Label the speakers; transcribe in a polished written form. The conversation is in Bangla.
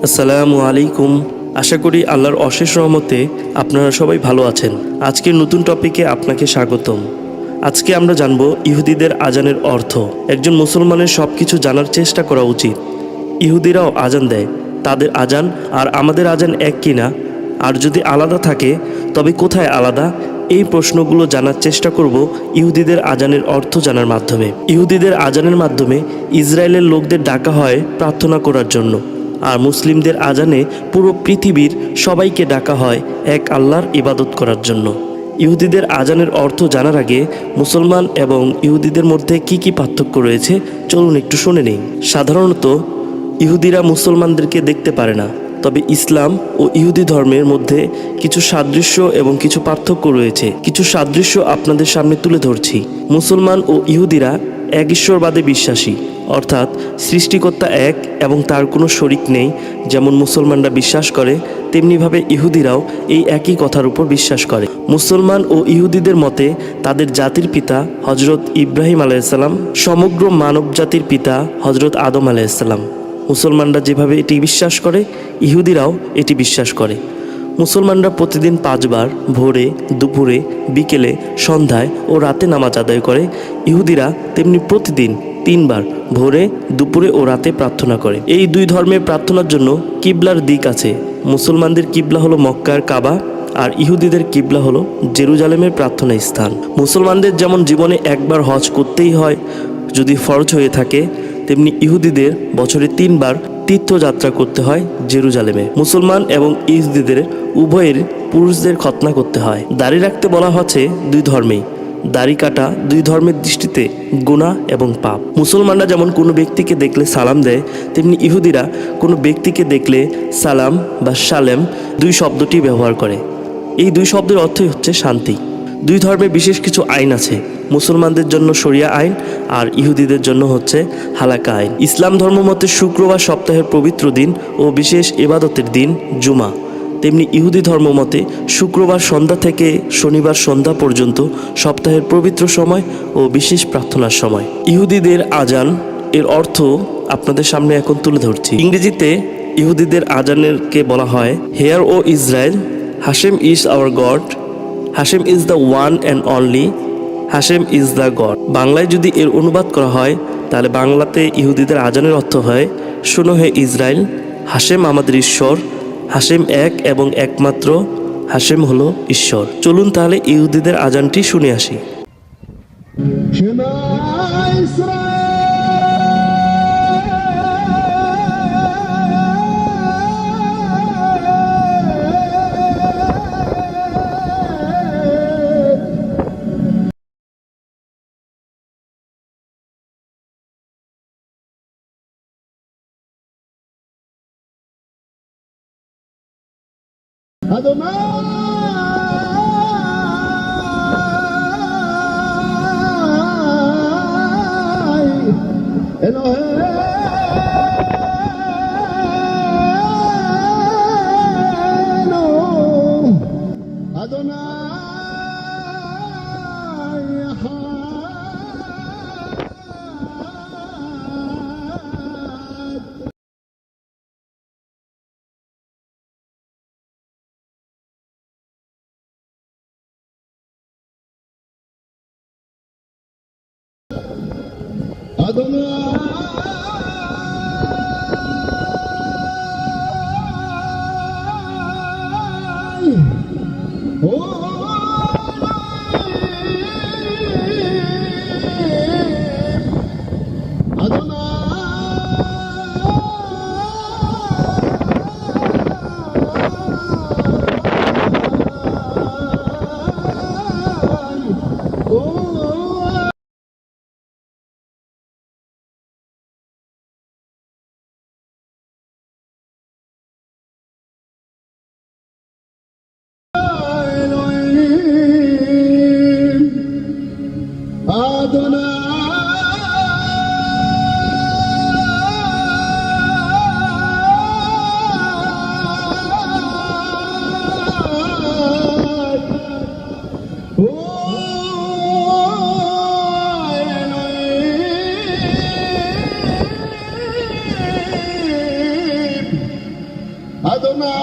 Speaker 1: আসসালামু আলাইকুম। আশা করি আল্লাহর অশেষ রহমতে আপনারা সবাই ভালো আছেন। আজকের নতুন টপিকে আপনাকে স্বাগতম। আজকে আমরা জানব ইহুদিদের আজানের অর্থ। একজন মুসলমানের সব কিছু জানার চেষ্টা করা উচিত। ইহুদিরাও আজান দেয়, তাদের আজান আর আমাদের আজান এক কিনা, আর যদি আলাদা থাকে তবে কোথায় আলাদা? এই প্রশ্নগুলো জানার চেষ্টা করব ইহুদিদের আজানের অর্থ জানার মাধ্যমে। ইহুদিদের আজানের মাধ্যমে ইসরায়েলের লোকদের ডাকা হয় প্রার্থনা করার জন্য, আর মুসলিমদের আজানে পুরো পৃথিবীর সবাইকে ডাকা হয় এক আল্লাহর ইবাদত করার জন্য। ইহুদিদের আজানের অর্থ জানার আগে মুসলমান এবং ইহুদিদের মধ্যে কি কি পার্থক্য রয়েছে চলুন একটু শুনে নেই। সাধারণত ইহুদিরা মুসলমানদেরকে দেখতে পারে না, তবে ইসলাম ও ইহুদি ধর্মের মধ্যে কিছু সাদৃশ্য এবং কিছু পার্থক্য রয়েছে। কিছু সাদৃশ্য আপনাদের সামনে তুলে ধরছি। মুসলমান ও ইহুদিরা এক ঈশ্বরবাদে বিশ্বাসী, অর্থাৎ সৃষ্টিকর্তা এক এবং তার কোনো শরিক নেই। যেমন মুসলমানরা বিশ্বাস করে, তেমনিভাবে ইহুদিরাও এই একই কথার উপর বিশ্বাস করে। মুসলমান ও ইহুদিদের মতে তাদের জাতির পিতা হজরত ইব্রাহিম আলাইসাল্লাম, সমগ্র মানব জাতির পিতা হজরত আদম আলাইসাল্লাম। মুসলমানরা যেভাবে এটি বিশ্বাস করে, ইহুদিরাও এটি বিশ্বাস করে। মুসলমানরা প্রতিদিন 5 বার ভোরে, দুপুরে, বিকেলে, সন্ধ্যায় ও রাতে নামাজ আদায় করে। ইহুদিরা তেমনি প্রতিদিন 3 বার ভোরে, দুপুরে ও রাতে প্রার্থনা করে। এই দুই ধর্মের প্রার্থনার জন্য কিবলার দিক আছে। মুসলমানদের কিবলা হলো মক্কার কাবা, আর ইহুদিদের কিবলা হলো জেরুজালেমের প্রার্থনা স্থান। মুসলমানদের যেমন জীবনে একবার হজ করতেই হয় যদি ফরজ হয়ে থাকে, তেমনি ইহুদিদের বছরে 3 বার তীর্থযাত্রা করতে হয় জেরুজালেমে। মুসলমান এবং ইহুদিদের উভয়ের পুরুষদের খতনা করতে হয়। দাড়ি রাখতে বলা হচ্ছে দুই ধর্মেই। দাড়ি কাটা দুই ধর্মের দৃষ্টিতে গুনাহ এবং পাপ। মুসলমানরা যেমন কোনো ব্যক্তিকে দেখলে সালাম দেয়, তেমনি ইহুদিরা কোনো ব্যক্তিকে দেখলে সালাম বা সালেম দুই শব্দটি ব্যবহার করে। এই দুই শব্দের অর্থই হচ্ছে শান্তি। দুই ধর্মে বিশেষ কিছু আইন আছে। মুসলমানদের জন্য শরিয়া আইন আর ইহুদিদের জন্য হচ্ছে হালাকা আইন। ইসলাম ধর্ম মতে শুক্রবার সপ্তাহের পবিত্র দিন ও বিশেষ ইবাদতের দিন জুমা। তেমনি ইহুদি ধর্ম মতে শুক্রবার সন্ধ্যা থেকে শনিবার সন্ধ্যা পর্যন্ত সপ্তাহের পবিত্র সময় ও বিশেষ প্রার্থনার সময়। ইহুদিদের আজান এর অর্থ আপনাদের সামনে এখন তুলে ধরছি। ইংরেজিতে ইহুদিদের আজানেরকে বলা হয়, hear O Israel, Hashem is our God, Hashem is the one and only, Hashem is the God. বাংলায় যদি এর অনুবাদ করা হয় তাহলে বাংলাতে ইহুদিদের আজানের অর্থ হয়, শোনো হে ইসরায়েল, হাশেম আমাদের ঈশ্বর, হাশেম এক এবং একমাত্র, হাশেম হলো ঈশ্বর। চলুন তাহলে ইহুদিদের আজানটি শুনে আসি।
Speaker 2: Oh